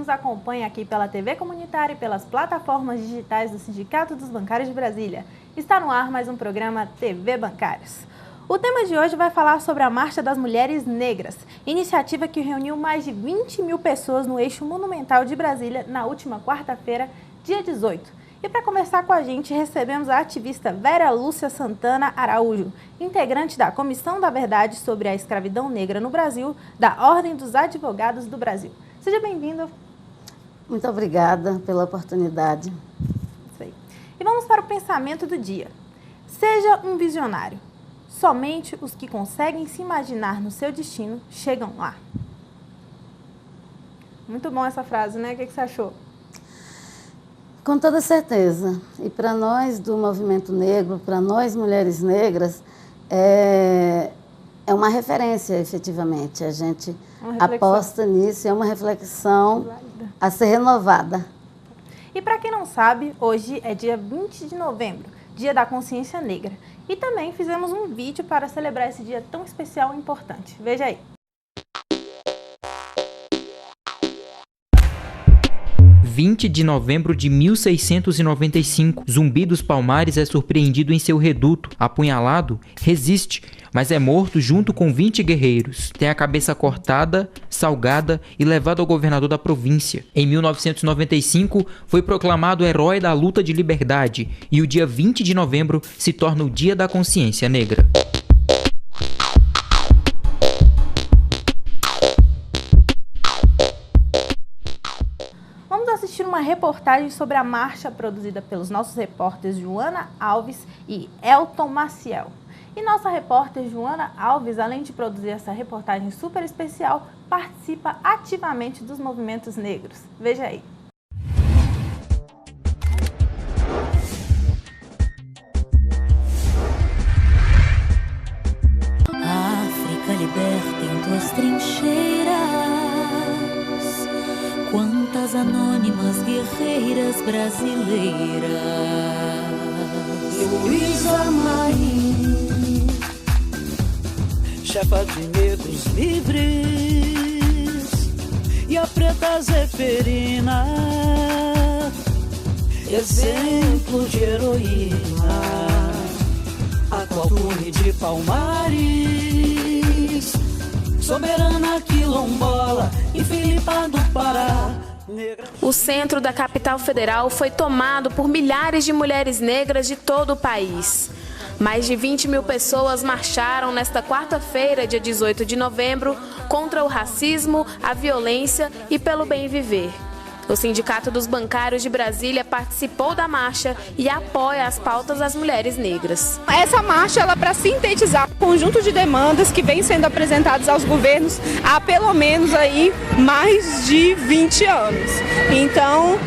nos acompanha aqui pela TV comunitária e pelas plataformas digitais do Sindicato dos Bancários de Brasília. Está no ar mais um programa TV Bancários. O tema de hoje vai falar sobre a Marcha das Mulheres Negras, iniciativa que reuniu mais de 20 mil pessoas no eixo monumental de Brasília na última quarta-feira, dia 18. E para conversar com a gente, recebemos a ativista Vera Lúcia Santana Araújo, integrante da Comissão da Verdade sobre a Escravidão Negra no Brasil, da Ordem dos Advogados do Brasil. Seja bem-vindo. Muito obrigada pela oportunidade. Isso aí. E vamos para o pensamento do dia. Seja um visionário. Somente os que conseguem se imaginar no seu destino chegam lá. Muito bom essa frase, né? O que você achou? Com toda certeza. E para nós do movimento negro, para nós mulheres negras, é uma referência, efetivamente. A gente aposta nisso, é uma reflexão a ser renovada. E para quem não sabe, hoje é dia 20 de novembro, Dia da Consciência Negra. E também fizemos um vídeo para celebrar esse dia tão especial e importante. Veja aí. 20 de novembro de 1695, Zumbi dos Palmares é surpreendido em seu reduto. Apunhalado, resiste, mas é morto junto com 20 guerreiros. Tem a cabeça cortada, salgada e levado ao governador da província. Em 1995, foi proclamado herói da luta de liberdade e o dia 20 de novembro se torna o Dia da Consciência Negra. Assistir uma reportagem sobre a marcha produzida pelos nossos repórteres Joana Alves e Elton Maciel. E nossa repórter Joana Alves, além de produzir essa reportagem super especial, participa ativamente dos movimentos negros. Veja aí. África liberta em tuas trincheiras. Quantas anônimas guerreiras brasileiras. Luísa Marim, chefa de negros livres, e a preta Zeferina, exemplo de heroína, a qual torre de Palmares, soberana quilombola e Filipa do Pará. O centro da capital federal foi tomado por milhares de mulheres negras de todo o país. Mais de 20 mil pessoas marcharam nesta quarta-feira, dia 18 de novembro, contra o racismo, a violência e pelo bem viver. O Sindicato dos Bancários de Brasília participou da marcha e apoia as pautas das mulheres negras. Essa marcha é para sintetizar um conjunto de demandas que vem sendo apresentadas aos governos há pelo menos aí mais de 20 anos. Então,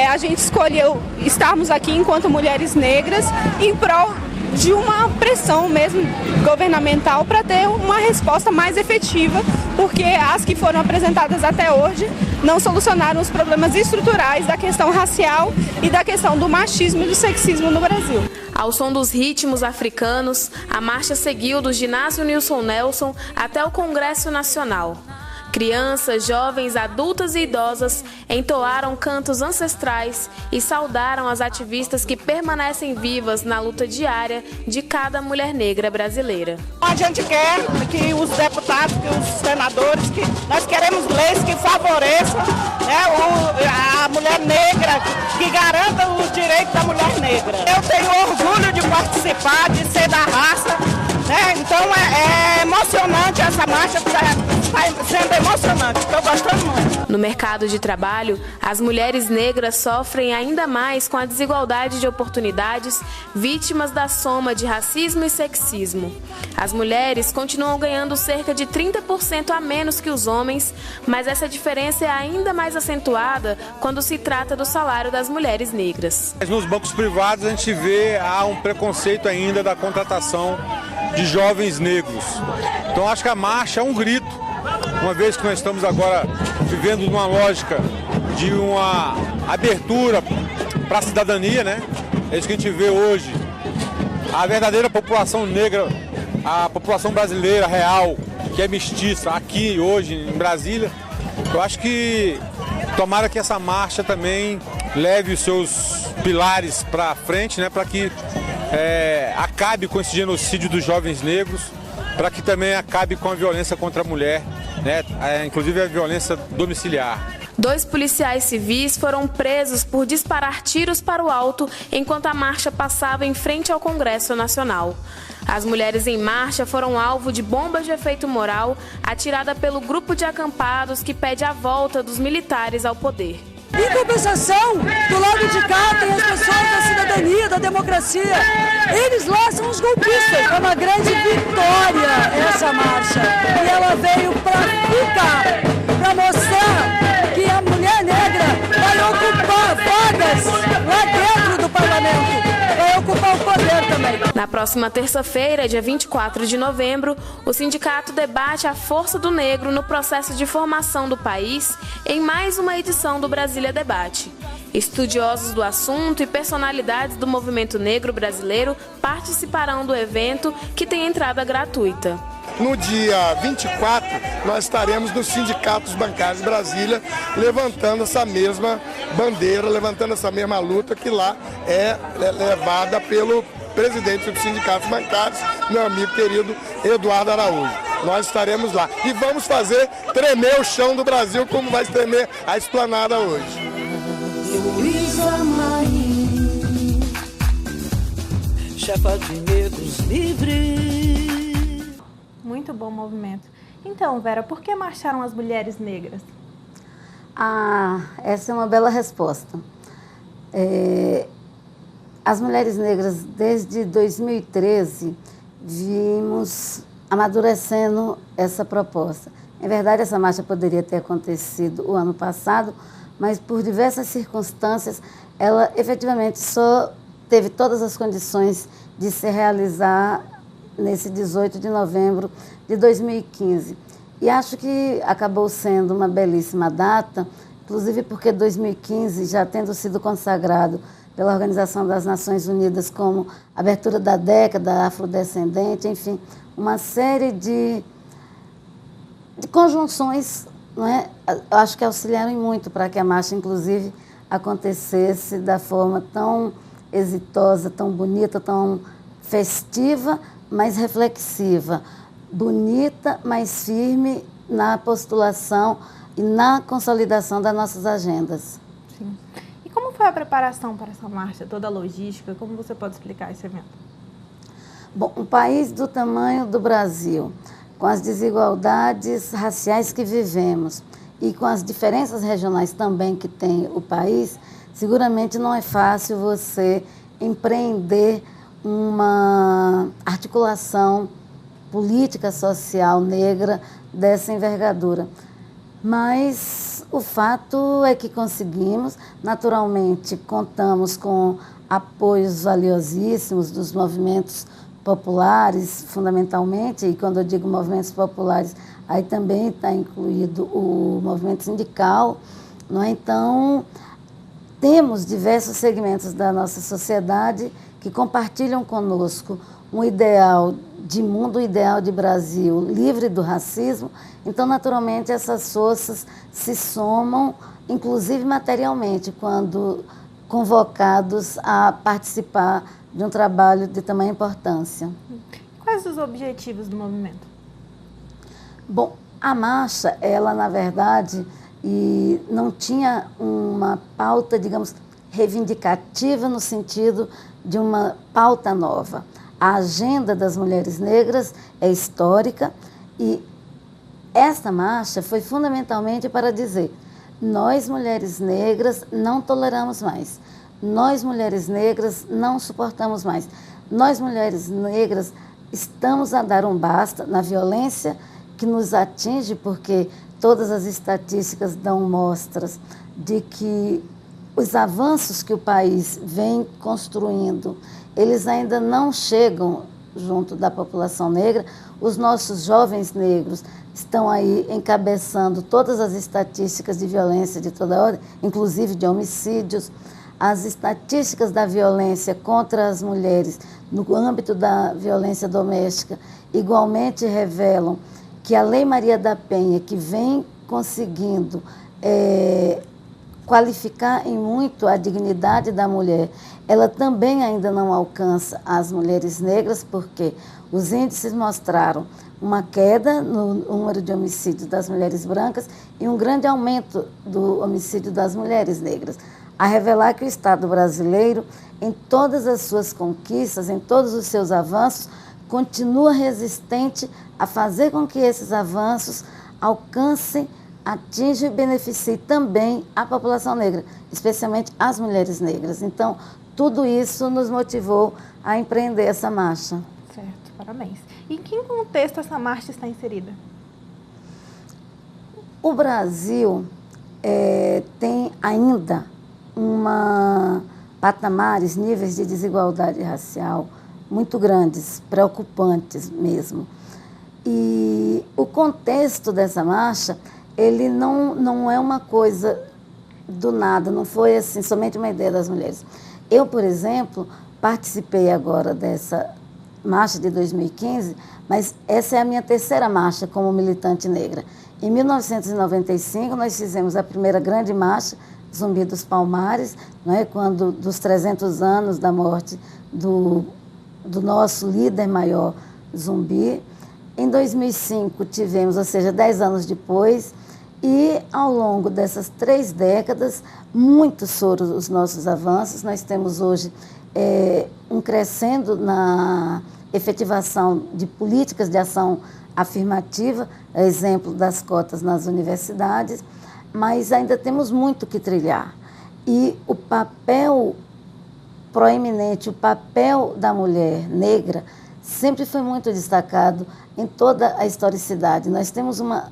a gente escolheu estarmos aqui enquanto mulheres negras em prol de uma pressão mesmo governamental para ter uma resposta mais efetiva, porque as que foram apresentadas até hoje não solucionaram os problemas estruturais da questão racial e da questão do machismo e do sexismo no Brasil. Ao som dos ritmos africanos, a marcha seguiu do ginásio Nilson Nelson até o Congresso Nacional. Crianças, jovens, adultas e idosas entoaram cantos ancestrais e saudaram as ativistas que permanecem vivas na luta diária de cada mulher negra brasileira. A gente quer que os deputados, que os senadores, que nós queremos leis que favoreçam, a mulher negra, que garantam os direitos da mulher negra. Eu tenho orgulho de participar, de ser da raça. Então é emocionante essa marcha, está sendo emocionante, estou gostando muito. No mercado de trabalho, as mulheres negras sofrem ainda mais com a desigualdade de oportunidades, vítimas da soma de racismo e sexismo. As mulheres continuam ganhando cerca de 30% a menos que os homens, mas essa diferença é ainda mais acentuada quando se trata do salário das mulheres negras. Nos bancos privados a gente vê há um preconceito ainda da contratação de jovens negros. Então acho que a marcha é um grito, uma vez que nós estamos agora vivendo numa lógica de uma abertura para a cidadania, né? É isso que a gente vê hoje. A verdadeira população negra, a população brasileira real, que é mestiça aqui hoje em Brasília, eu acho que tomara que essa marcha também leve os seus pilares para frente, né, para que acabe com esse genocídio dos jovens negros, para que também acabe com a violência contra a mulher, né, inclusive a violência domiciliar. 2 policiais civis foram presos por disparar tiros para o alto enquanto a marcha passava em frente ao Congresso Nacional. As mulheres em marcha foram alvo de bombas de efeito moral atirada pelo grupo de acampados que pede a volta dos militares ao poder. Em compensação, do lado de cá tem as pessoas da cidadania, da democracia. Eles lá são os golpistas. É uma grande vitória essa marcha. E ela veio para ficar, para mostrar que a mulher negra vai ocupar vagas lá dentro do parlamento. Vai ocupar o poder também. Na próxima terça-feira, dia 24 de novembro, o sindicato debate a força do negro no processo de formação do país em mais uma edição do Brasília Debate. Estudiosos do assunto e personalidades do movimento negro brasileiro participarão do evento, que tem entrada gratuita. No dia 24, nós estaremos nos sindicatos bancários de Brasília, levantando essa mesma bandeira, levantando essa mesma luta que lá é levada pelo presidente dos sindicatos bancários, meu amigo querido Eduardo Araújo. Nós estaremos lá e vamos fazer tremer o chão do Brasil como vai tremer a esplanada hoje. Luísa Maim, chefa de negros livres. Muito bom movimento. Então, Vera, por que marcharam as mulheres negras? Essa é uma bela resposta. As mulheres negras, desde 2013, vimos amadurecendo essa proposta. Em verdade, essa marcha poderia ter acontecido o ano passado, mas por diversas circunstâncias, ela efetivamente só teve todas as condições de se realizar nesse 18 de novembro de 2015. E acho que acabou sendo uma belíssima data, inclusive porque 2015, já tendo sido consagrado pela Organização das Nações Unidas como abertura da década afrodescendente, enfim, uma série de conjunções, não é? Eu acho que auxiliaram muito para que a marcha, inclusive, acontecesse da forma tão exitosa, tão bonita, tão festiva, mas reflexiva, bonita, mas firme na postulação e na consolidação das nossas agendas. Sim. E como foi a preparação para essa marcha, toda a logística? Como você pode explicar esse evento? Bom, um país do tamanho do Brasil, com as desigualdades raciais que vivemos e com as diferenças regionais também que tem o país, seguramente não é fácil você empreender uma articulação política social negra dessa envergadura. Mas o fato é que conseguimos. Naturalmente, contamos com apoios valiosíssimos dos movimentos populares, fundamentalmente, e quando eu digo movimentos populares, aí também está incluído o movimento sindical, não é? Então, temos diversos segmentos da nossa sociedade que compartilham conosco um ideal de mundo, um ideal de Brasil livre do racismo. Então, naturalmente, essas forças se somam, inclusive materialmente, quando convocados a participar de um trabalho de tamanha importância. Quais os objetivos do movimento? Bom, a marcha, ela, na verdade, não tinha uma pauta, digamos, reivindicativa no sentido de uma pauta nova. A agenda das mulheres negras é histórica e esta marcha foi fundamentalmente para dizer: nós, mulheres negras, não toleramos mais. Nós, mulheres negras, não suportamos mais. Nós, mulheres negras, estamos a dar um basta na violência que nos atinge, porque todas as estatísticas dão mostras de que os avanços que o país vem construindo, eles ainda não chegam junto da população negra. Os nossos jovens negros estão aí encabeçando todas as estatísticas de violência de toda ordem, inclusive de homicídios. As estatísticas da violência contra as mulheres no âmbito da violência doméstica igualmente revelam que a Lei Maria da Penha, que vem conseguindo qualificar em muito a dignidade da mulher, ela também ainda não alcança as mulheres negras, porque os índices mostraram uma queda no número de homicídios das mulheres brancas e um grande aumento do homicídio das mulheres negras, a revelar que o Estado brasileiro, em todas as suas conquistas, em todos os seus avanços, continua resistente a fazer com que esses avanços alcancem, atinjam e beneficiem também a população negra, especialmente as mulheres negras. Então, tudo isso nos motivou a empreender essa marcha. Certo, parabéns. E em que contexto essa marcha está inserida? O Brasil tem ainda patamares, níveis de desigualdade racial muito grandes, preocupantes mesmo. E o contexto dessa marcha, ele não é uma coisa do nada, não foi assim, somente uma ideia das mulheres. Eu, por exemplo, participei agora dessa marcha de 2015, mas essa é a minha terceira marcha como militante negra. Em 1995, nós fizemos a primeira grande marcha, Zumbi dos Palmares, não é? Quando dos 300 anos da morte do nosso líder maior, Zumbi. Em 2005 tivemos, ou seja, 10 anos depois, e ao longo dessas 3 décadas, muitos foram os nossos avanços. Nós temos hoje um crescendo na efetivação de políticas de ação afirmativa, exemplo das cotas nas universidades, mas ainda temos muito que trilhar. E o papel proeminente, o papel da mulher negra sempre foi muito destacado em toda a historicidade. Nós temos uma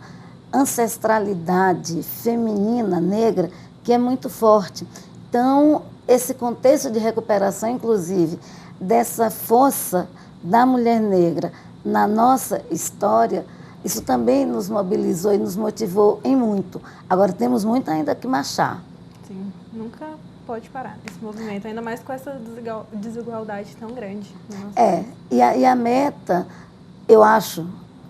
ancestralidade feminina, negra, que é muito forte. Então, esse contexto de recuperação, inclusive, dessa força da mulher negra na nossa história, isso também nos mobilizou e nos motivou em muito. Agora, temos muito ainda que marchar. Sim, nunca pode parar esse movimento, ainda mais com essa desigualdade tão grande. E a meta, eu acho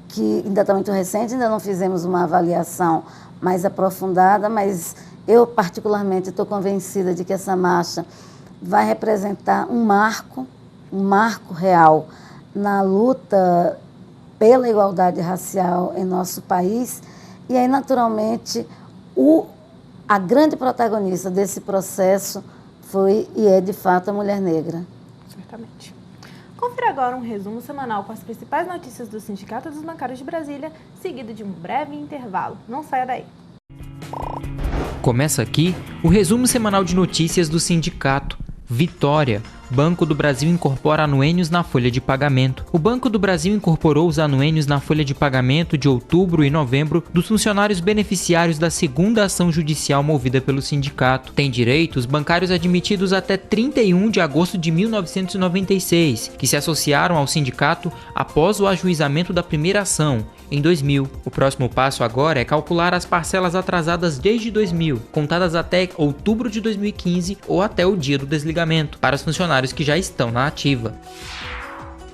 que ainda está muito recente, ainda não fizemos uma avaliação mais aprofundada, mas eu particularmente estou convencida de que essa marcha vai representar um marco real na luta pela igualdade racial em nosso país. E aí, naturalmente, a grande protagonista desse processo foi e é, de fato, a mulher negra. Certamente. Confira agora um resumo semanal com as principais notícias do Sindicato dos Bancários de Brasília, seguido de um breve intervalo. Não saia daí. Começa aqui o resumo semanal de notícias do sindicato. Vitória. Banco do Brasil incorpora anuênios na folha de pagamento. O Banco do Brasil incorporou os anuênios na folha de pagamento de outubro e novembro dos funcionários beneficiários da segunda ação judicial movida pelo sindicato. Tem direito os bancários admitidos até 31 de agosto de 1996, que se associaram ao sindicato após o ajuizamento da primeira ação, em 2000. O próximo passo agora é calcular as parcelas atrasadas desde 2000, contadas até outubro de 2015 ou até o dia do desligamento, para os funcionários que já estão na ativa.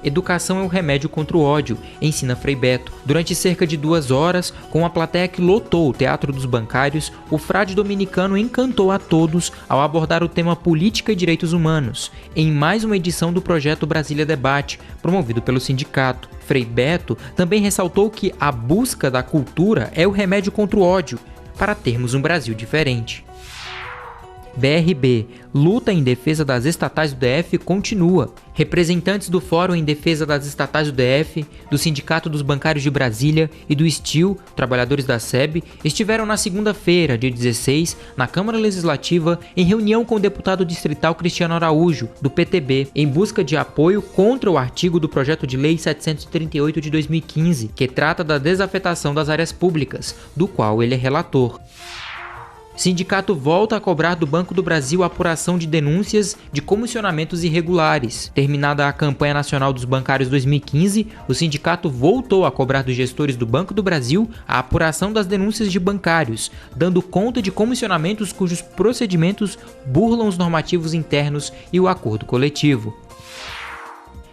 Educação é o remédio contra o ódio, ensina Frei Beto. Durante cerca de 2 horas, com a plateia que lotou o Teatro dos Bancários, o frade dominicano encantou a todos ao abordar o tema política e direitos humanos, em mais uma edição do projeto Brasília Debate, promovido pelo sindicato. Frei Beto também ressaltou que a busca da cultura é o remédio contra o ódio, para termos um Brasil diferente. BRB, luta em defesa das estatais do DF continua. Representantes do Fórum em Defesa das Estatais do DF, do Sindicato dos Bancários de Brasília e do STIL, trabalhadores da SEB, estiveram na segunda-feira, dia 16, na Câmara Legislativa, em reunião com o deputado distrital Cristiano Araújo, do PTB, em busca de apoio contra o artigo do Projeto de Lei 738 de 2015, que trata da desafetação das áreas públicas, do qual ele é relator. Sindicato volta a cobrar do Banco do Brasil a apuração de denúncias de comissionamentos irregulares. Terminada a campanha nacional dos bancários 2015, o sindicato voltou a cobrar dos gestores do Banco do Brasil a apuração das denúncias de bancários, dando conta de comissionamentos cujos procedimentos burlam os normativos internos e o acordo coletivo.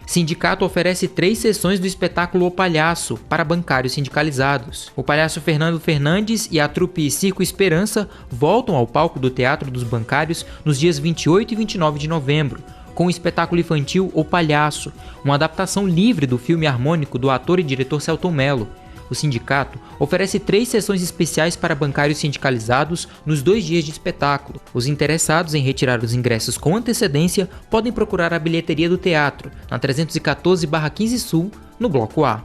Sindicato oferece 3 sessões do espetáculo O Palhaço para bancários sindicalizados. O palhaço Fernando Fernandes e a trupe Circo Esperança voltam ao palco do Teatro dos Bancários nos dias 28 e 29 de novembro, com o espetáculo infantil O Palhaço, uma adaptação livre do filme harmônico do ator e diretor Selton Mello. O sindicato oferece 3 sessões especiais para bancários sindicalizados nos 2 dias de espetáculo. Os interessados em retirar os ingressos com antecedência podem procurar a bilheteria do teatro, na 314/15 Sul, no Bloco A.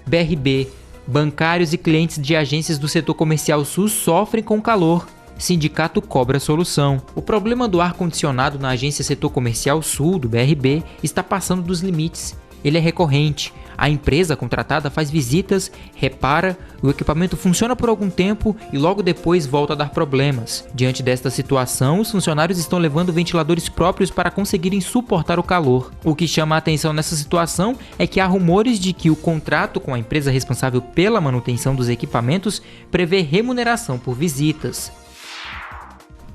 BRB. Bancários e clientes de agências do setor comercial sul sofrem com calor. Sindicato cobra solução. O problema do ar-condicionado na agência Setor Comercial Sul, do BRB, está passando dos limites. Ele é recorrente. A empresa contratada faz visitas, repara, o equipamento funciona por algum tempo e logo depois volta a dar problemas. Diante desta situação, os funcionários estão levando ventiladores próprios para conseguirem suportar o calor. O que chama a atenção nessa situação é que há rumores de que o contrato com a empresa responsável pela manutenção dos equipamentos prevê remuneração por visitas.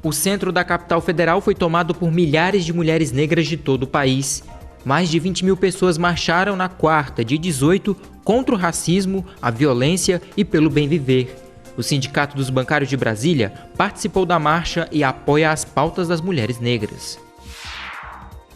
O centro da capital federal foi tomado por milhares de mulheres negras de todo o país. Mais de 20 mil pessoas marcharam na quarta, dia 18, contra o racismo, a violência e pelo bem viver. O Sindicato dos Bancários de Brasília participou da marcha e apoia as pautas das mulheres negras.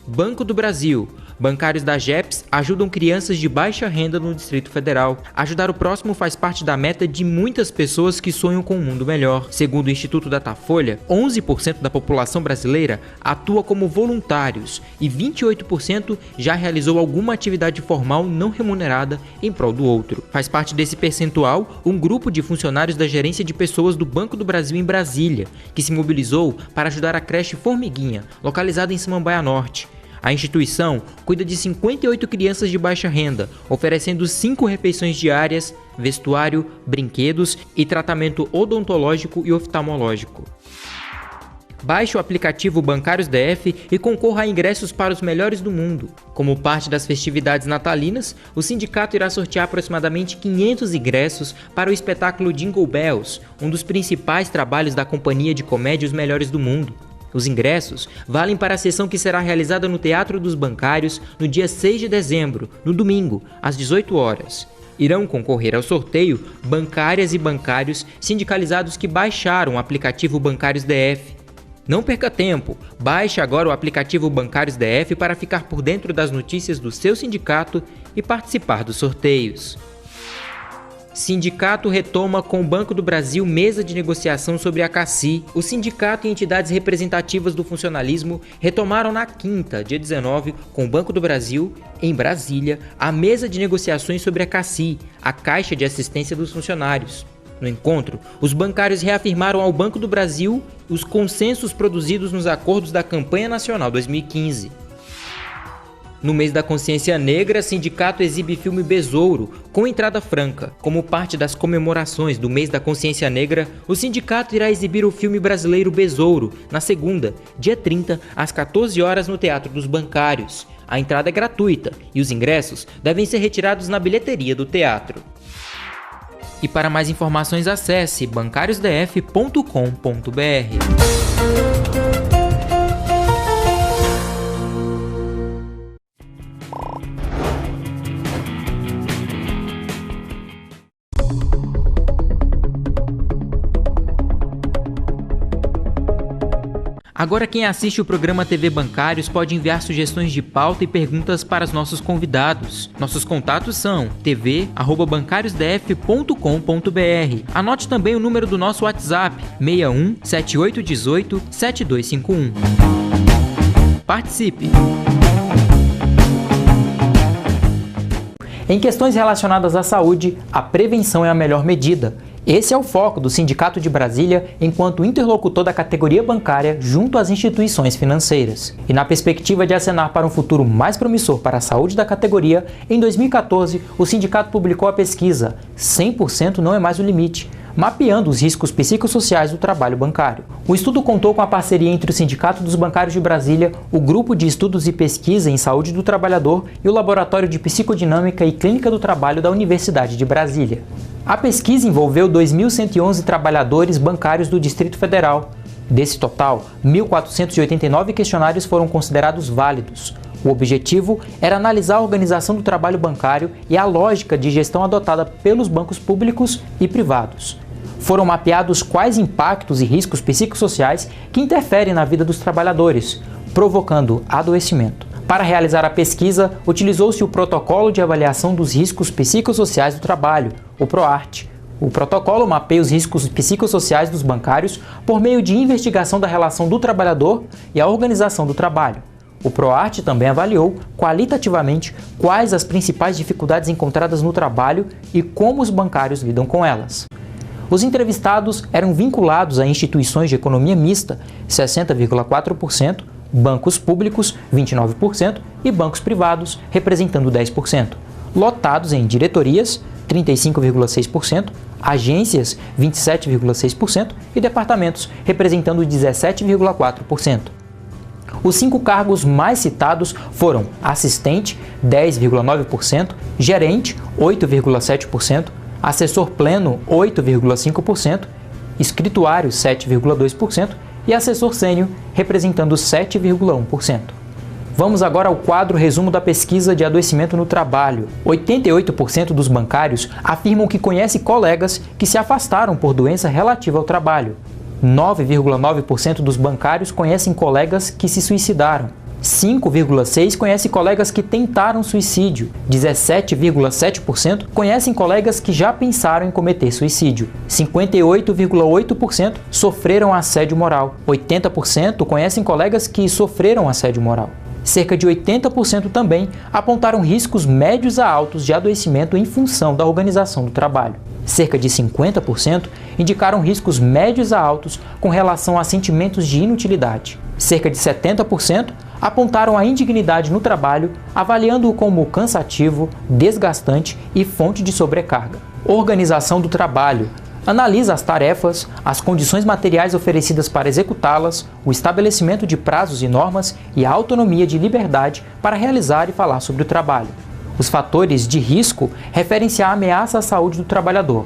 Banco do Brasil. Bancários da GEPS ajudam crianças de baixa renda no Distrito Federal. Ajudar o próximo faz parte da meta de muitas pessoas que sonham com um mundo melhor. Segundo o Instituto Datafolha, 11% da população brasileira atua como voluntários e 28% já realizou alguma atividade formal não remunerada em prol do outro. Faz parte desse percentual um grupo de funcionários da Gerência de Pessoas do Banco do Brasil em Brasília, que se mobilizou para ajudar a creche Formiguinha, localizada em Samambaia Norte. A instituição cuida de 58 crianças de baixa renda, oferecendo 5 refeições diárias, vestuário, brinquedos e tratamento odontológico e oftalmológico. Baixe o aplicativo Bancários DF e concorra a ingressos para os melhores do mundo. Como parte das festividades natalinas, o sindicato irá sortear aproximadamente 500 ingressos para o espetáculo Jingle Bells, um dos principais trabalhos da companhia de comédia Os Melhores do Mundo. Os ingressos valem para a sessão que será realizada no Teatro dos Bancários no dia 6 de dezembro, no domingo, às 18 horas. Irão concorrer ao sorteio bancárias e bancários sindicalizados que baixaram o aplicativo Bancários DF. Não perca tempo, baixe agora o aplicativo Bancários DF para ficar por dentro das notícias do seu sindicato e participar dos sorteios. Sindicato retoma com o Banco do Brasil mesa de negociação sobre a CACI. O sindicato e entidades representativas do funcionalismo retomaram na quinta, dia 19, com o Banco do Brasil, em Brasília, a mesa de negociações sobre a CACI, a Caixa de Assistência dos Funcionários. No encontro, os bancários reafirmaram ao Banco do Brasil os consensos produzidos nos acordos da Campanha Nacional 2015. No mês da consciência negra, o sindicato exibe filme Besouro, com entrada franca. Como parte das comemorações do mês da consciência negra, o sindicato irá exibir o filme brasileiro Besouro, na segunda, dia 30, às 14 horas no Teatro dos Bancários. A entrada é gratuita e os ingressos devem ser retirados na bilheteria do teatro. E para mais informações acesse bancariosdf.com.br. Agora quem assiste o programa TV Bancários pode enviar sugestões de pauta e perguntas para os nossos convidados. Nossos contatos são tv@bancariosdf.com.br. Anote também o número do nosso WhatsApp, 61 7818 7251. Participe! Em questões relacionadas à saúde, a prevenção é a melhor medida. Esse é o foco do Sindicato de Brasília enquanto interlocutor da categoria bancária junto às instituições financeiras. E na perspectiva de acenar para um futuro mais promissor para a saúde da categoria, em 2014, o sindicato publicou a pesquisa 100% não é mais o limite, mapeando os riscos psicossociais do trabalho bancário. O estudo contou com a parceria entre o Sindicato dos Bancários de Brasília, o Grupo de Estudos e Pesquisa em Saúde do Trabalhador e o Laboratório de Psicodinâmica e Clínica do Trabalho da Universidade de Brasília. A pesquisa envolveu 2.111 trabalhadores bancários do Distrito Federal. Desse total, 1.489 questionários foram considerados válidos. O objetivo era analisar a organização do trabalho bancário e a lógica de gestão adotada pelos bancos públicos e privados. Foram mapeados quais impactos e riscos psicossociais que interferem na vida dos trabalhadores, provocando adoecimento. Para realizar a pesquisa, utilizou-se o Protocolo de Avaliação dos Riscos Psicossociais do Trabalho, o PROART. O protocolo mapeia os riscos psicossociais dos bancários por meio de investigação da relação do trabalhador e a organização do trabalho. O PROART também avaliou qualitativamente quais as principais dificuldades encontradas no trabalho e como os bancários lidam com elas. Os entrevistados eram vinculados a instituições de economia mista, 60,4%, bancos públicos, 29%, e bancos privados, representando 10%. Lotados em diretorias, 35,6%, agências, 27,6% e departamentos, representando 17,4%. Os 5 cargos mais citados foram assistente, 10,9%, gerente, 8,7%, assessor pleno, 8,5%, escrituário, 7,2% e assessor sênior, representando 7,1%. Vamos agora ao quadro resumo da pesquisa de adoecimento no trabalho. 88% dos bancários afirmam que conhecem colegas que se afastaram por doença relativa ao trabalho. 9,9% dos bancários conhecem colegas que se suicidaram. 5,6% conhecem colegas que tentaram suicídio. 17,7% conhecem colegas que já pensaram em cometer suicídio. 58,8% sofreram assédio moral. 80% conhecem colegas que sofreram assédio moral. Cerca de 80% também apontaram riscos médios a altos de adoecimento em função da organização do trabalho. Cerca de 50% indicaram riscos médios a altos com relação a sentimentos de inutilidade. Cerca de 70% apontaram a indignidade no trabalho, avaliando-o como cansativo, desgastante e fonte de sobrecarga. Organização do trabalho. Analisa as tarefas, as condições materiais oferecidas para executá-las, o estabelecimento de prazos e normas e a autonomia de liberdade para realizar e falar sobre o trabalho. Os fatores de risco referem-se à ameaça à saúde do trabalhador.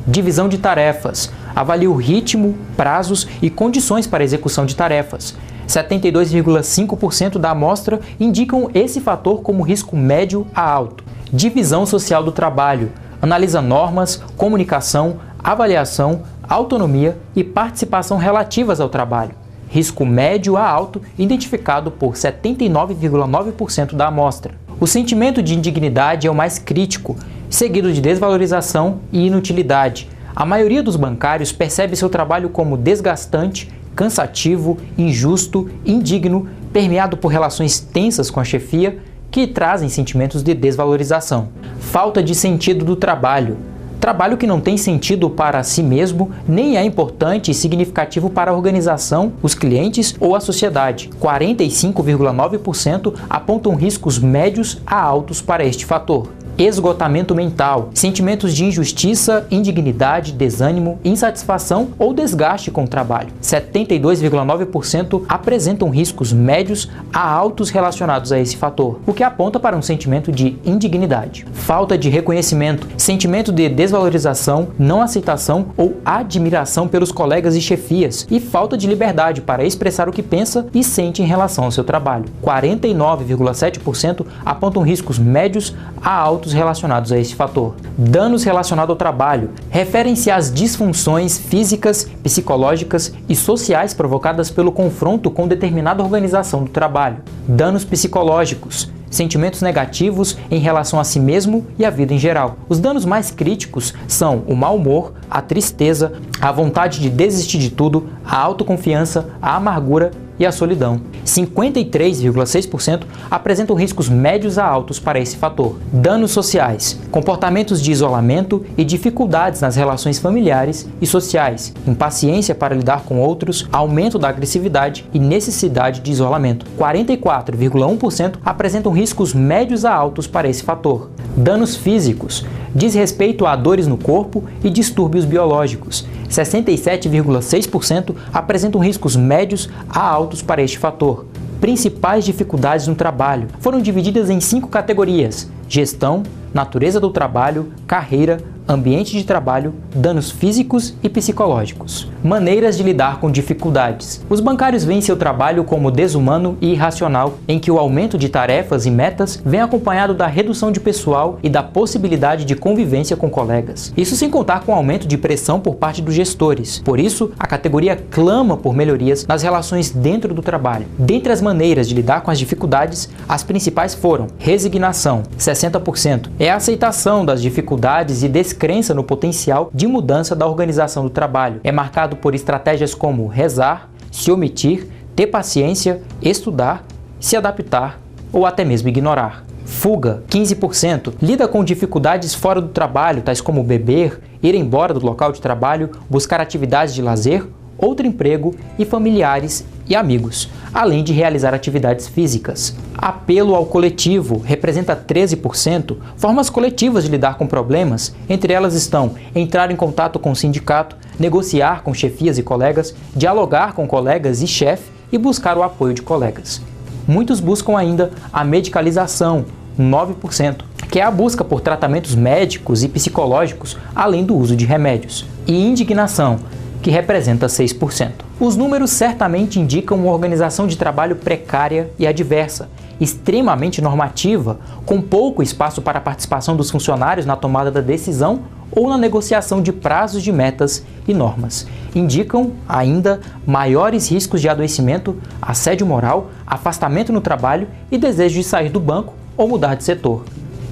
Divisão de tarefas. Avalia o ritmo, prazos e condições para a execução de tarefas. 72,5% da amostra indicam esse fator como risco médio a alto. Divisão social do trabalho. Analisa normas, comunicação, avaliação, autonomia e participação relativas ao trabalho. Risco médio a alto identificado por 79,9% da amostra. O sentimento de indignidade é o mais crítico, seguido de desvalorização e inutilidade. A maioria dos bancários percebe seu trabalho como desgastante, cansativo, injusto, indigno, permeado por relações tensas com a chefia, que trazem sentimentos de desvalorização. Falta de sentido do trabalho. Trabalho que não tem sentido para si mesmo, nem é importante e significativo para a organização, os clientes ou a sociedade. 45,9% apontam riscos médios a altos para este fator. Esgotamento mental, sentimentos de injustiça, indignidade, desânimo, insatisfação ou desgaste com o trabalho. 72,9% apresentam riscos médios a altos relacionados a esse fator, o que aponta para um sentimento de indignidade. Falta de reconhecimento, sentimento de desvalorização, não aceitação ou admiração pelos colegas e chefias, e falta de liberdade para expressar o que pensa e sente em relação ao seu trabalho. 49,7% apontam riscos médios a altos relacionados a este fator. Danos relacionados ao trabalho referem-se às disfunções físicas, psicológicas e sociais provocadas pelo confronto com determinada organização do trabalho. Danos psicológicos, sentimentos negativos em relação a si mesmo e à vida em geral. Os danos mais críticos são o mau humor, a tristeza, a vontade de desistir de tudo, a autoconfiança, a amargura e a solidão. 53,6% apresentam riscos médios a altos para esse fator. Danos sociais, comportamentos de isolamento e dificuldades nas relações familiares e sociais, impaciência para lidar com outros, aumento da agressividade e necessidade de isolamento. 44,1% apresentam riscos médios a altos para esse fator. Danos físicos, diz respeito a dores no corpo e distúrbios biológicos. 67,6% apresentam riscos médios a altos para este fator. Principais dificuldades no trabalho foram divididas em 5 categorias: gestão, natureza do trabalho, carreira, ambiente de trabalho, danos físicos e psicológicos. Maneiras de lidar com dificuldades. Os bancários veem seu trabalho como desumano e irracional, em que o aumento de tarefas e metas vem acompanhado da redução de pessoal e da possibilidade de convivência com colegas. Isso sem contar com o aumento de pressão por parte dos gestores. Por isso, a categoria clama por melhorias nas relações dentro do trabalho. Dentre as maneiras de lidar com as dificuldades, as principais foram resignação, 60%, é a aceitação das dificuldades e descrença no potencial de mudança da organização do trabalho. É marcado por estratégias como rezar, se omitir, ter paciência, estudar, se adaptar ou até mesmo ignorar. Fuga, 15%, lida com dificuldades fora do trabalho, tais como beber, ir embora do local de trabalho, buscar atividades de lazer, outro emprego e familiares e amigos, além de realizar atividades físicas. Apelo ao coletivo, representa 13%, formas coletivas de lidar com problemas, entre elas estão entrar em contato com o sindicato, negociar com chefias e colegas, dialogar com colegas e chefe e buscar o apoio de colegas. Muitos buscam ainda a medicalização, 9%, que é a busca por tratamentos médicos e psicológicos, além do uso de remédios. E indignação, que representa 6%. Os números certamente indicam uma organização de trabalho precária e adversa, extremamente normativa, com pouco espaço para a participação dos funcionários na tomada da decisão ou na negociação de prazos de metas e normas. Indicam ainda maiores riscos de adoecimento, assédio moral, afastamento no trabalho e desejo de sair do banco ou mudar de setor.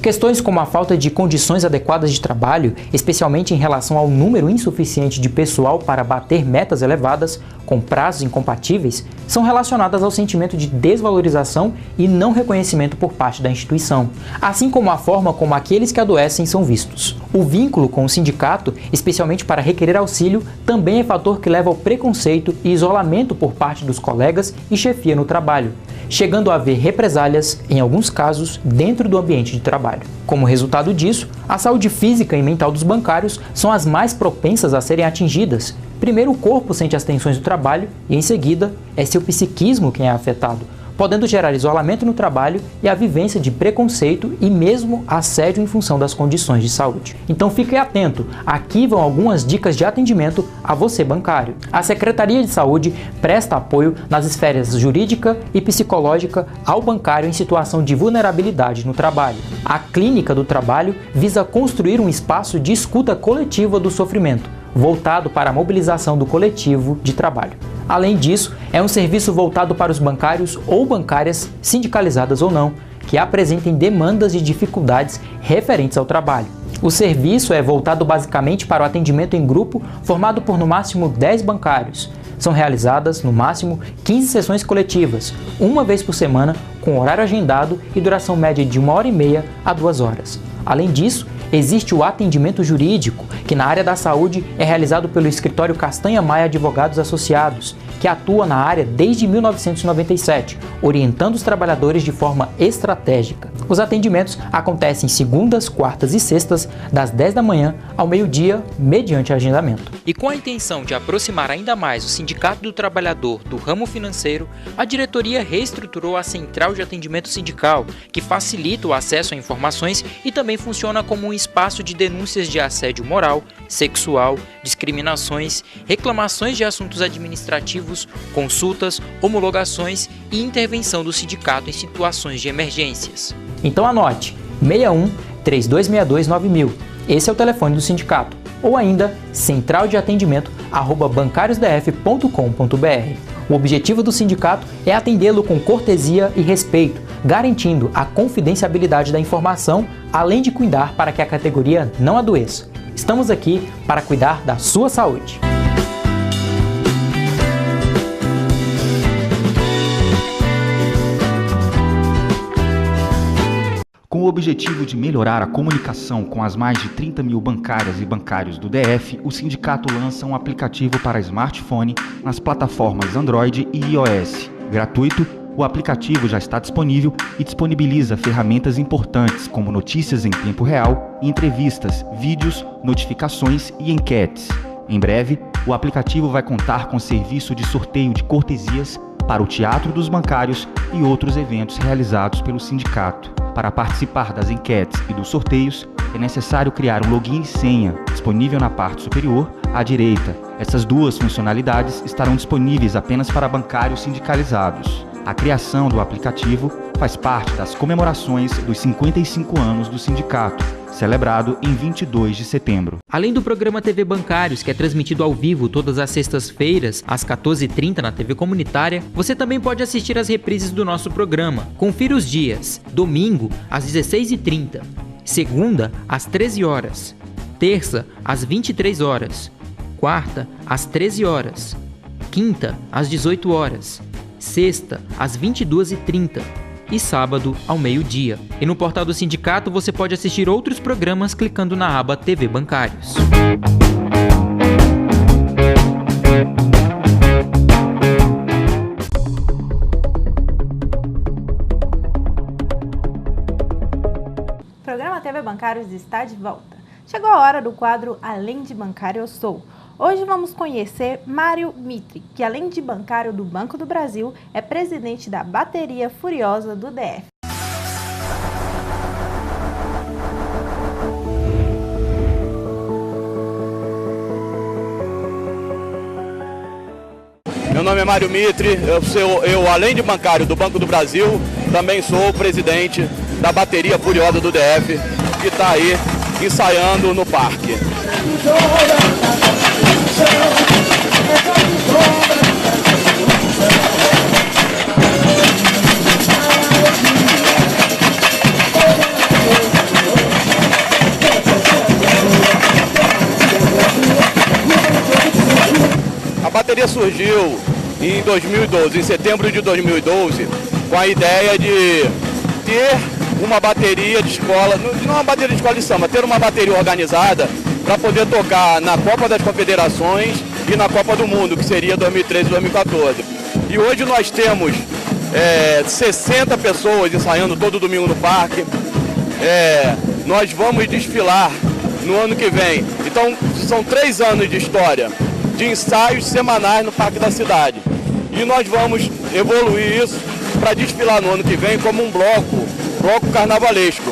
Questões como a falta de condições adequadas de trabalho, especialmente em relação ao número insuficiente de pessoal para bater metas elevadas, com prazos incompatíveis, são relacionadas ao sentimento de desvalorização e não reconhecimento por parte da instituição, assim como a forma como aqueles que adoecem são vistos. O vínculo com o sindicato, especialmente para requerer auxílio, também é fator que leva ao preconceito e isolamento por parte dos colegas e chefia no trabalho, chegando a haver represálias, em alguns casos, dentro do ambiente de trabalho. Como resultado disso, a saúde física e mental dos bancários são as mais propensas a serem atingidas. Primeiro o corpo sente as tensões do trabalho e, em seguida, é seu psiquismo quem é afetado, podendo gerar isolamento no trabalho e a vivência de preconceito e mesmo assédio em função das condições de saúde. Então fique atento, aqui vão algumas dicas de atendimento a você bancário. A Secretaria de Saúde presta apoio nas esferas jurídica e psicológica ao bancário em situação de vulnerabilidade no trabalho. A Clínica do Trabalho visa construir um espaço de escuta coletiva do sofrimento, voltado para a mobilização do coletivo de trabalho. Além disso, é um serviço voltado para os bancários ou bancárias, sindicalizadas ou não, que apresentem demandas e dificuldades referentes ao trabalho. O serviço é voltado basicamente para o atendimento em grupo, formado por no máximo 10 bancários. São realizadas, no máximo, 15 sessões coletivas, uma vez por semana, com horário agendado e duração média de 1h30 a 2 horas. Além disso, existe o atendimento jurídico, que na área da saúde é realizado pelo escritório Castanha Maia Advogados Associados, que atua na área desde 1997, orientando os trabalhadores de forma estratégica. Os atendimentos acontecem segundas, quartas e sextas, das 10 da manhã ao meio-dia, mediante agendamento. E com a intenção de aproximar ainda mais o Sindicato do Trabalhador do ramo financeiro, a diretoria reestruturou a Central de Atendimento Sindical, que facilita o acesso a informações e também funciona como um espaço de denúncias de assédio moral, sexual, discriminações, reclamações de assuntos administrativos, consultas, homologações e intervenção do sindicato em situações de emergências. Então anote, 61 3262 9000. Esse é o telefone do sindicato. Ou ainda, centraldeatendimento@bancariosdf.com.br. O objetivo do sindicato é atendê-lo com cortesia e respeito, garantindo a confidencialidade da informação, além de cuidar para que a categoria não adoeça. Estamos aqui para cuidar da sua saúde. Com o objetivo de melhorar a comunicação com as mais de 30 mil bancárias e bancários do DF, o sindicato lança um aplicativo para smartphone nas plataformas Android e iOS. Gratuito, o aplicativo já está disponível e disponibiliza ferramentas importantes como notícias em tempo real, entrevistas, vídeos, notificações e enquetes. Em breve, o aplicativo vai contar com serviço de sorteio de cortesias para o Teatro dos Bancários e outros eventos realizados pelo sindicato. Para participar das enquetes e dos sorteios, é necessário criar um login e senha disponível na parte superior à direita. Essas duas funcionalidades estarão disponíveis apenas para bancários sindicalizados. A criação do aplicativo faz parte das comemorações dos 55 anos do sindicato, celebrado em 22 de setembro. Além do programa TV Bancários, que é transmitido ao vivo todas as sextas-feiras, às 14h30 na TV comunitária, você também pode assistir às reprises do nosso programa. Confira os dias: domingo, às 16h30, segunda, às 13 horas, terça, às 23 horas, quarta, às 13 horas, quinta, às 18 horas, sexta, às 22h30 e sábado, ao meio-dia. E no portal do sindicato você pode assistir outros programas clicando na aba TV Bancários. O programa TV Bancários está de volta. Chegou a hora do quadro Além de Bancário Eu Sou. Hoje vamos conhecer Mário Mitri, que além de bancário do Banco do Brasil, é presidente da Bateria Furiosa do DF. Meu nome é Mário Mitri, eu além de bancário do Banco do Brasil, também sou presidente da Bateria Furiosa do DF, que está aí ensaiando no parque. A bateria surgiu em 2012, em setembro de 2012, com a ideia de ter uma bateria de escola, não uma bateria de escola de samba, ter uma bateria organizada para poder tocar na Copa das Confederações e na Copa do Mundo, que seria 2013 e 2014. E hoje nós temos 60 pessoas ensaiando todo domingo no parque. Nós vamos desfilar no ano que vem. Então são 3 anos de história, de ensaios semanais no Parque da Cidade. E nós vamos evoluir isso para desfilar no ano que vem como um bloco carnavalesco.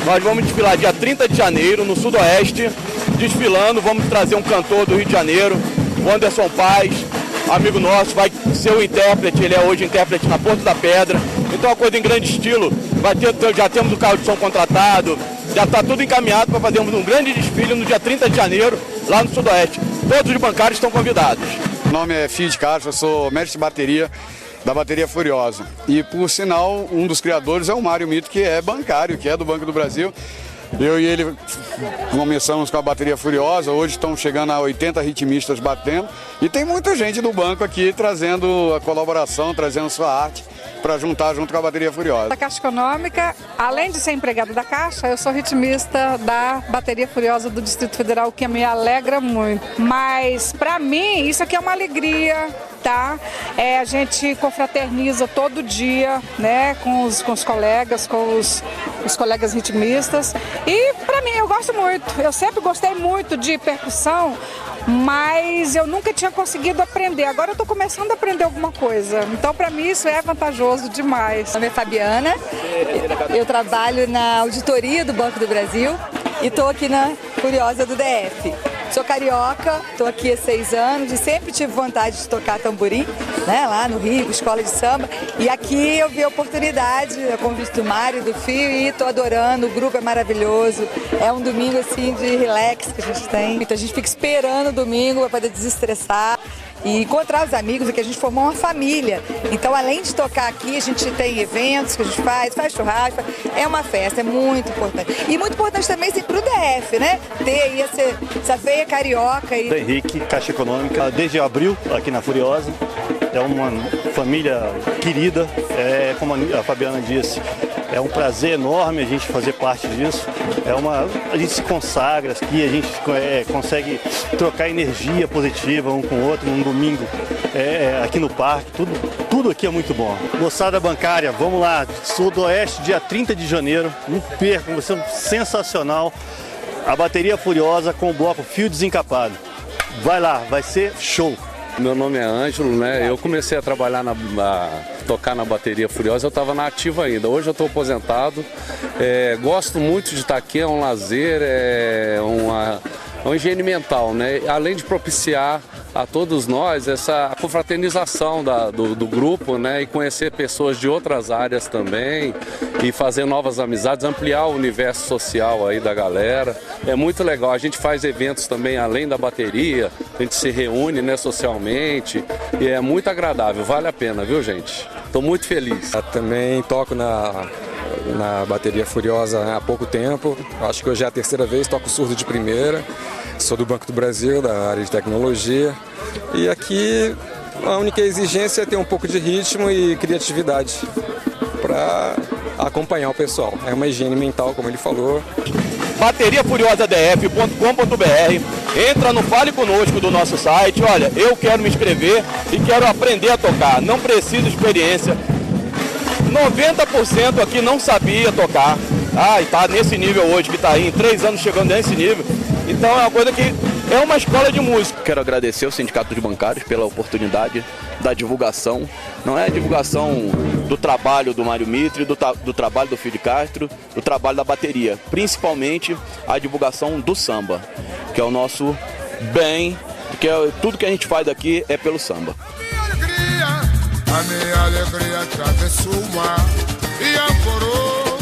Nós vamos desfilar dia 30 de janeiro no Sudoeste, desfilando, vamos trazer um cantor do Rio de Janeiro, o Anderson Paz, amigo nosso, vai ser o intérprete, ele é hoje intérprete na Porto da Pedra, então é uma coisa em grande estilo, já temos o carro de som contratado, já está tudo encaminhado para fazermos um grande desfile no dia 30 de janeiro, lá no Sudoeste. Todos os bancários estão convidados. Meu nome é Fio de Castro, eu sou mestre de bateria da Bateria Furiosa. E, por sinal, um dos criadores é o Mário Mitri, que é bancário, que é do Banco do Brasil. Eu e ele começamos com a Bateria Furiosa, hoje estão chegando a 80 ritmistas batendo. E tem muita gente do banco aqui trazendo a colaboração, trazendo sua arte para juntar junto com a Bateria Furiosa. Da Caixa Econômica, além de ser empregada da Caixa, eu sou ritmista da Bateria Furiosa do Distrito Federal, que me alegra muito. Mas, para mim, isso aqui é uma alegria, tá? A gente confraterniza todo dia, né, com os colegas, com os colegas ritmistas. E, para mim, eu gosto muito. Eu sempre gostei muito de percussão, mas eu nunca tinha conseguido aprender. Agora eu estou começando a aprender alguma coisa. Então, para mim, isso é vantajoso demais. Meu nome é Fabiana, eu trabalho na auditoria do Banco do Brasil e estou aqui na Furiosa do DF. Sou carioca, estou aqui há 6 anos e sempre tive vontade de tocar tamborim, né, lá no Rio, escola de samba. E aqui eu vi a oportunidade, a convite do Mário, do Fio, e estou adorando, o grupo é maravilhoso. É um domingo assim de relax que a gente tem. Então a gente fica esperando o domingo para poder desestressar e encontrar os amigos, que a gente formou uma família. Então, além de tocar aqui, a gente tem eventos que a gente faz churrasco, é uma festa, é muito importante. E muito importante também para o DF, né? Ter aí essa veia carioca. E... Henrique, Caixa Econômica, desde abril, aqui na Furiosa. É uma família querida, como a Fabiana disse, é um prazer enorme a gente fazer parte disso. A gente se consagra aqui, a gente consegue trocar energia positiva um com o outro num domingo aqui no parque. Tudo aqui é muito bom. Moçada bancária, vamos lá, Sudoeste, dia 30 de janeiro, não percam, vai ser sensacional. a Bateria Furiosa com o bloco Fio Desencapado. Vai lá, vai ser show. Meu nome é Ângelo, né? Eu comecei a trabalhar tocar na Bateria Furiosa, eu estava na ativa ainda. Hoje eu estou aposentado. Gosto muito de estar aqui, é um lazer, é uma higiene mental, né? Além de propiciar a todos nós essa confraternização do grupo, né? E conhecer pessoas de outras áreas também e fazer novas amizades, ampliar o universo social aí da galera. É muito legal. A gente faz eventos também além da bateria, a gente se reúne, né, socialmente e é muito agradável, vale a pena, viu, gente? Estou muito feliz. Eu também toco na Bateria Furiosa há pouco tempo, acho que hoje é a terceira vez, toco surdo de primeira. Sou do Banco do Brasil, da área de tecnologia, e aqui a única exigência é ter um pouco de ritmo e criatividade para acompanhar o pessoal. É uma higiene mental, como ele falou. bateriafuriosadf.com.br. Entra no Fale Conosco do nosso site. Olha, eu quero me inscrever e quero aprender a tocar. Não preciso de experiência. 90% aqui não sabia tocar. E tá nesse nível hoje, que tá aí em 3 anos chegando nesse nível. Então é uma coisa que é uma escola de música. Quero agradecer ao Sindicato dos Bancários pela oportunidade da divulgação. Não é a divulgação do trabalho do Mário Mitre, do trabalho do Fio de Castro, do trabalho da bateria. Principalmente a divulgação do samba, que é o nosso bem, que é tudo que a gente faz aqui é pelo samba. A minha alegria atravessou o mar e ancorou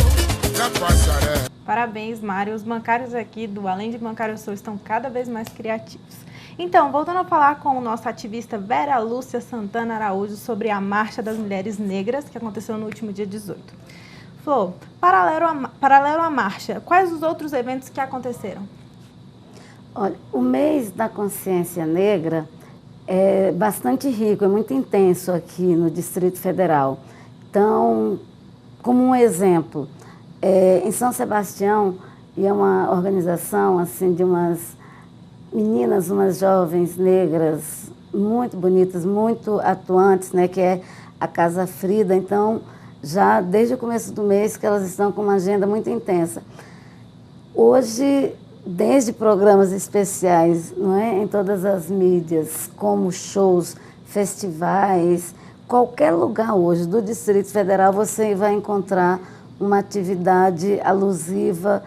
na passarela. Parabéns, Mário. Os bancários aqui do Além de Bancário Sou estão cada vez mais criativos. Então, voltando a falar com o nosso ativista Vera Lúcia Santana Araújo sobre a Marcha das Mulheres Negras, que aconteceu no último dia 18. Flor, paralelo à marcha, quais os outros eventos que aconteceram? Olha, o mês da consciência negra é bastante rico, é muito intenso aqui no Distrito Federal. Então, como um exemplo, em São Sebastião, e é uma organização assim de umas meninas, umas jovens negras muito bonitas, muito atuantes, né, que é a Casa Frida. Então, já desde o começo do mês que elas estão com uma agenda muito intensa. Hoje, desde programas especiais, não é, em todas as mídias, como shows, festivais, qualquer lugar hoje do Distrito Federal você vai encontrar uma atividade alusiva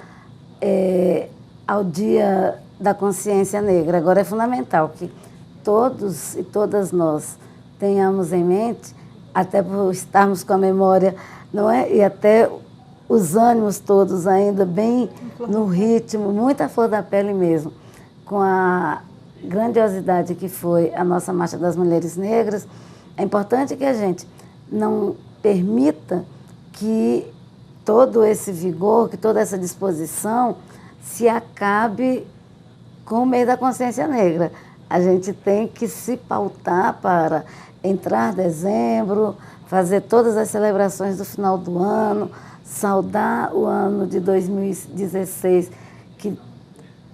ao Dia da Consciência Negra. Agora é fundamental que todos e todas nós tenhamos em mente, até por estarmos com a memória, não é? E até os ânimos todos ainda bem no ritmo, muita flor da pele mesmo, com a grandiosidade que foi a nossa Marcha das Mulheres Negras. É importante que a gente não permita que todo esse vigor, que toda essa disposição se acabe com o mês da consciência negra. A gente tem que se pautar para entrar dezembro, fazer todas as celebrações do final do ano, saudar o ano de 2016, que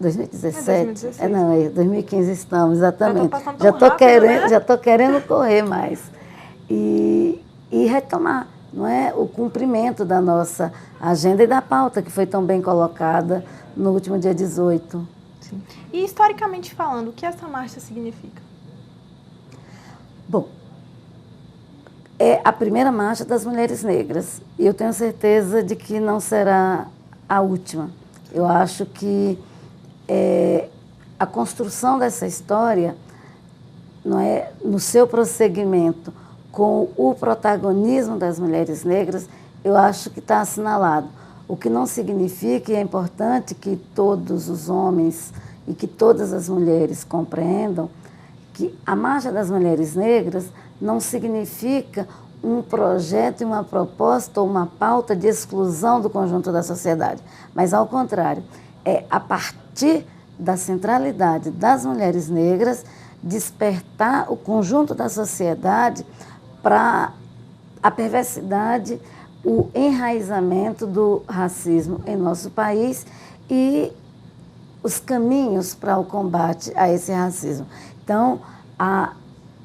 2017? 2015 estamos, exatamente. Já tô querendo correr mais. E retomar, não é, o cumprimento da nossa agenda e da pauta que foi tão bem colocada no último dia 18. Sim. E historicamente falando, o que essa marcha significa? Bom, é a primeira marcha das mulheres negras e eu tenho certeza de que não será a última. Eu acho que a construção dessa história, não é, no seu prosseguimento com o protagonismo das mulheres negras, eu acho que está assinalado. O que não significa, e é importante que todos os homens e que todas as mulheres compreendam, que a Marcha das Mulheres Negras não significa um projeto e uma proposta ou uma pauta de exclusão do conjunto da sociedade, mas, ao contrário, é a partir da centralidade das mulheres negras despertar o conjunto da sociedade para a perversidade, o enraizamento do racismo em nosso país e os caminhos para o combate a esse racismo. Então,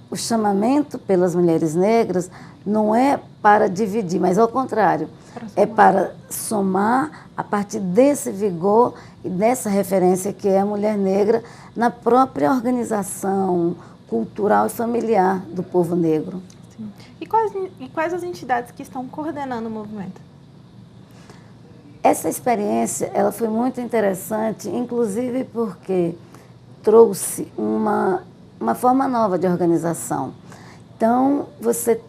o chamamento pelas mulheres negras não é para dividir, mas ao contrário, é para somar a partir desse vigor e dessa referência que é a mulher negra na própria organização cultural e familiar do povo negro. Sim. E quais as entidades que estão coordenando o movimento? Essa experiência ela foi muito interessante, inclusive porque trouxe uma forma nova de organização. Então, você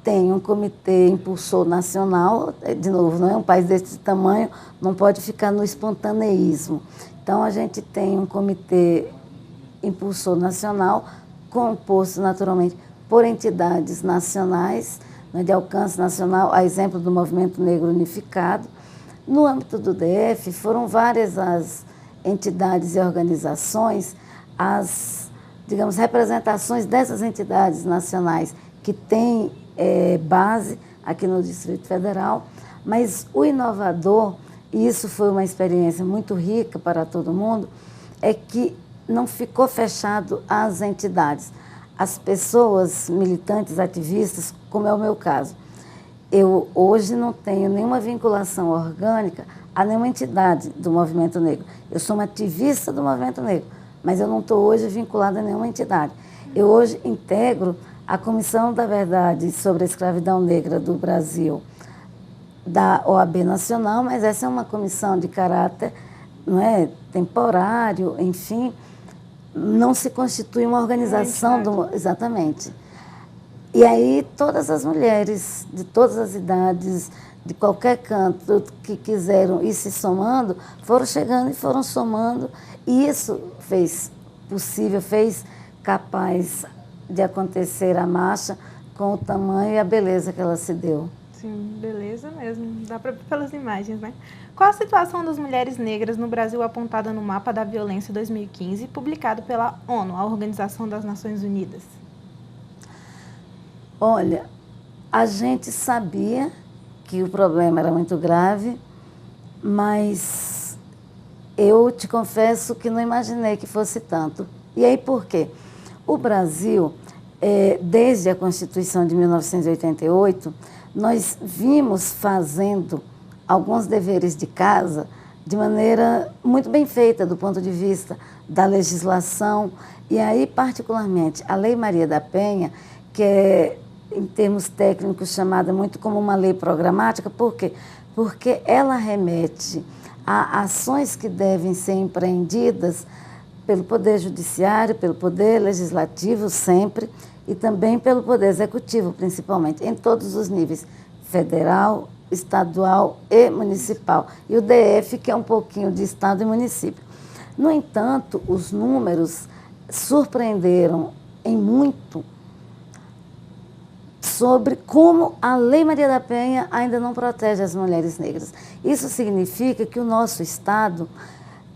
tem um comitê impulsor nacional, de novo, não é um país desse tamanho, não pode ficar no espontaneísmo. Então, a gente tem um comitê impulsor nacional, composto naturalmente por entidades nacionais, né, de alcance nacional, a exemplo do Movimento Negro Unificado. No âmbito do DF, foram várias as entidades e organizações, as, digamos, representações dessas entidades nacionais que têm base aqui no Distrito Federal, mas o inovador, e isso foi uma experiência muito rica para todo mundo, é que não ficou fechado às entidades. As pessoas militantes, ativistas, como é o meu caso, eu hoje não tenho nenhuma vinculação orgânica a nenhuma entidade do movimento negro. Eu sou uma ativista do movimento negro, mas eu não estou hoje vinculada a nenhuma entidade. Eu hoje integro a Comissão da Verdade sobre a Escravidão Negra do Brasil, da OAB Nacional, mas essa é uma comissão de caráter, não é, temporário, enfim, não se constitui uma organização exatamente. E aí todas as mulheres de todas as idades, de qualquer canto que quiseram ir se somando, foram chegando e foram somando, e isso fez possível, fez capaz de acontecer a marcha com o tamanho e a beleza que ela se deu. Sim, beleza mesmo. Dá para ver pelas imagens, né? Qual a situação das mulheres negras no Brasil apontada no Mapa da Violência 2015, publicado pela ONU, a Organização das Nações Unidas? Olha, a gente sabia que o problema era muito grave, mas eu te confesso que não imaginei que fosse tanto. E aí por quê? O Brasil, desde a Constituição de 1988, nós vimos fazendo alguns deveres de casa de maneira muito bem feita do ponto de vista da legislação, e aí particularmente a Lei Maria da Penha, que é em termos técnicos chamada muito como uma lei programática. Por quê? Porque ela remete a ações que devem ser empreendidas pelo Poder Judiciário, pelo Poder Legislativo sempre, e também pelo Poder Executivo, principalmente, em todos os níveis, federal, estadual e municipal. E o DF, que é um pouquinho de estado e município. No entanto, os números surpreenderam em muito sobre como a Lei Maria da Penha ainda não protege as mulheres negras. Isso significa que o nosso Estado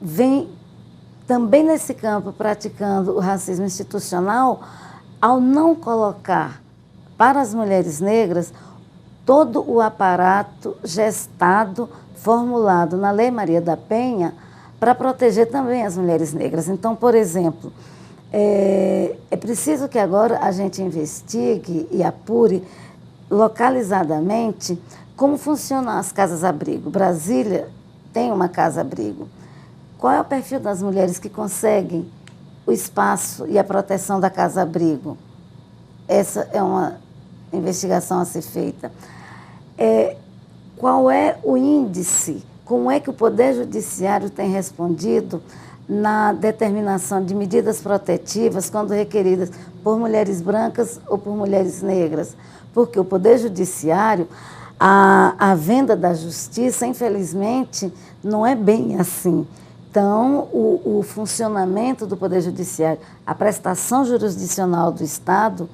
vem também nesse campo praticando o racismo institucional ao não colocar para as mulheres negras todo o aparato gestado, formulado na Lei Maria da Penha para proteger também as mulheres negras. Então, por exemplo, é preciso que agora a gente investigue e apure localizadamente como funcionam as casas-abrigo. Brasília tem uma casa-abrigo. Qual é o perfil das mulheres que conseguem o espaço e a proteção da casa-abrigo? Essa é uma investigação a ser feita. Qual é o índice? Como é que o Poder Judiciário tem respondido na determinação de medidas protetivas quando requeridas por mulheres brancas ou por mulheres negras? Porque o Poder Judiciário, a venda da justiça, infelizmente, não é bem assim. Então, o funcionamento do Poder Judiciário, a prestação jurisdicional do Estado,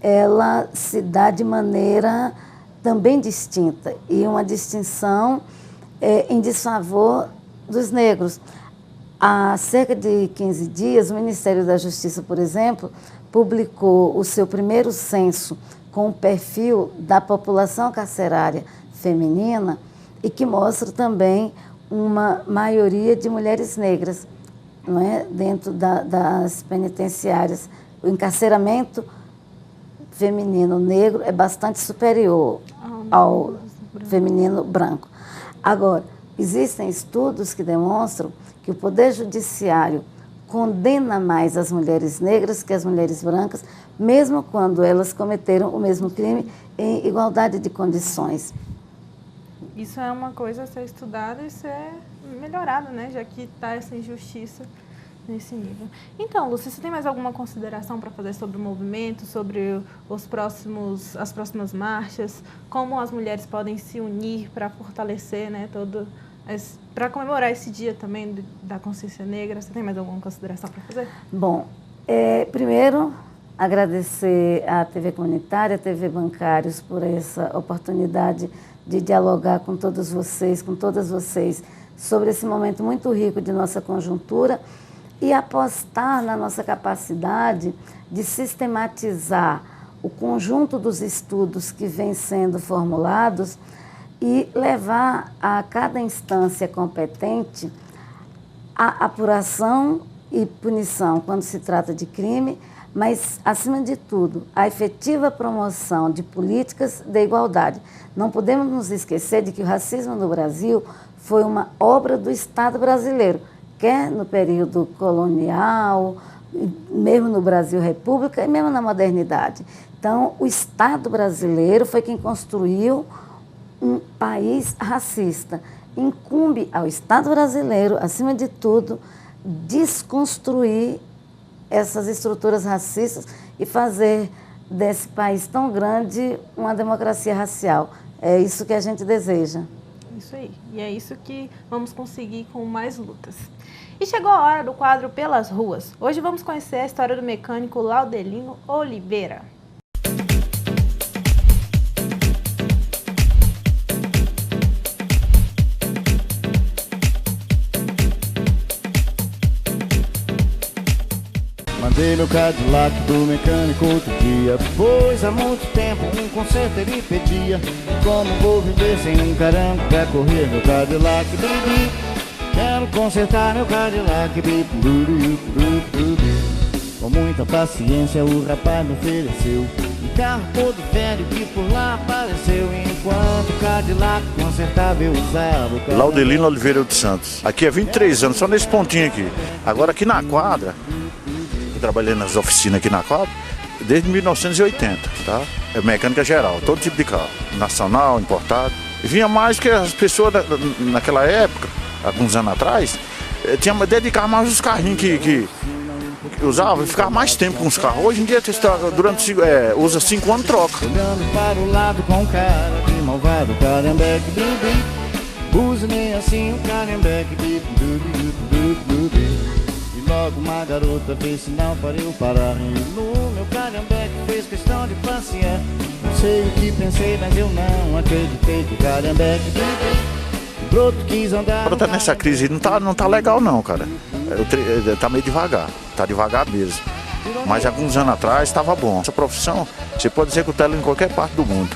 ela se dá de maneira também distinta, e uma distinção em desfavor dos negros. Há cerca de 15 dias, o Ministério da Justiça, por exemplo, publicou o seu primeiro censo com o perfil da população carcerária feminina e que mostra também uma maioria de mulheres negras, não é? Dentro das penitenciárias. O encarceramento feminino negro é bastante superior ao feminino branco. Agora, existem estudos que demonstram que o Poder Judiciário condena mais as mulheres negras que as mulheres brancas, mesmo quando elas cometeram o mesmo crime em igualdade de condições. Isso é uma coisa a ser estudada e ser melhorada, né? Já que está essa injustiça nesse nível. Então, Lúcia, você tem mais alguma consideração para fazer sobre o movimento, sobre as próximas marchas, como as mulheres podem se unir para fortalecer, né, para comemorar esse dia também da consciência negra? Você tem mais alguma consideração para fazer? Bom, primeiro, agradecer à TV Comunitária, à TV Bancários, por essa oportunidade de dialogar com todos vocês, com todas vocês, sobre esse momento muito rico de nossa conjuntura e apostar na nossa capacidade de sistematizar o conjunto dos estudos que vêm sendo formulados e levar a cada instância competente a apuração e punição quando se trata de crime, mas, acima de tudo, a efetiva promoção de políticas de igualdade. Não podemos nos esquecer de que o racismo no Brasil foi uma obra do Estado brasileiro, quer no período colonial, mesmo no Brasil República e mesmo na modernidade. Então, o Estado brasileiro foi quem construiu um país racista. Incumbe ao Estado brasileiro, acima de tudo, desconstruir essas estruturas racistas e fazer desse país tão grande uma democracia racial. É isso que a gente deseja. Isso aí. E é isso que vamos conseguir com mais lutas. E chegou a hora do quadro Pelas Ruas. Hoje vamos conhecer a história do mecânico Laudelino Oliveira. Mandei meu Cadillac do mecânico outro dia, pois há muito tempo um conserto ele pedia. Como vou viver sem um carango pra correr meu Cadillac? Quero consertar meu Cadillac. Com muita paciência o rapaz me ofereceu um carro todo velho que por lá apareceu. Enquanto o Cadillac consertava eu usava o Cadillac. Laudelino Oliveira dos Santos. Aqui há 23 anos, só nesse pontinho aqui. Agora aqui na quadra, eu trabalhei nas oficinas aqui na quadra desde 1980, tá? É mecânica geral, todo tipo de carro, nacional, importado. E vinha mais que as pessoas naquela época, alguns anos atrás, tinha dedicar mais os carrinhos que usava e ficava mais tempo com os carros. Hoje em dia, usa 5 anos e troca. Olhando para o lado com cara de malvado, Calhambeque, buzinei assim o Calhambeque, e logo uma garota fez sinal para eu parar. E no meu Calhambeque fez questão de passear. Não sei o que pensei, mas eu não acreditei que o Calhambeque broto quis andar. Agora tá nessa crise, não tá legal não, cara. Tá meio devagar, tá devagar mesmo. Mas alguns anos atrás estava bom. Essa profissão, você pode executar ela em qualquer parte do mundo.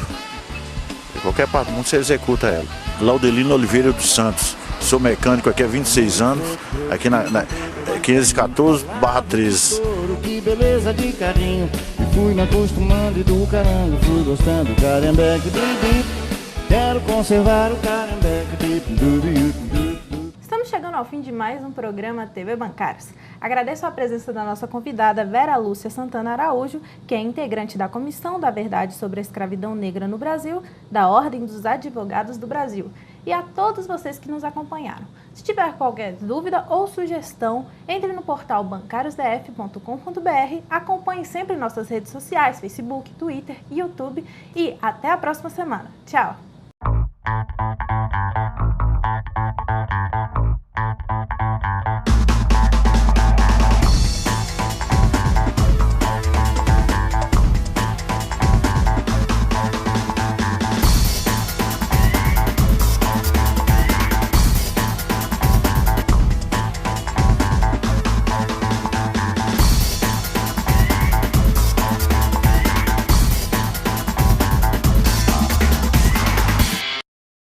Em qualquer parte do mundo você executa ela. Laudelino Oliveira dos Santos. Sou mecânico aqui há 26 anos, aqui na 514/13. Que beleza de carinho. E fui me acostumando e do caramba fui gostando do Calhambeque. Quero conservar o Calhambeque. Estamos chegando ao fim de mais um programa TV Bancários. Agradeço a presença da nossa convidada Vera Lúcia Santana Araújo, que é integrante da Comissão da Verdade sobre a Escravidão Negra no Brasil, da Ordem dos Advogados do Brasil, e a todos vocês que nos acompanharam. Se tiver qualquer dúvida ou sugestão, entre no portal bancariosdf.com.br, acompanhe sempre nossas redes sociais, Facebook, Twitter e YouTube, e até a próxima semana. Tchau!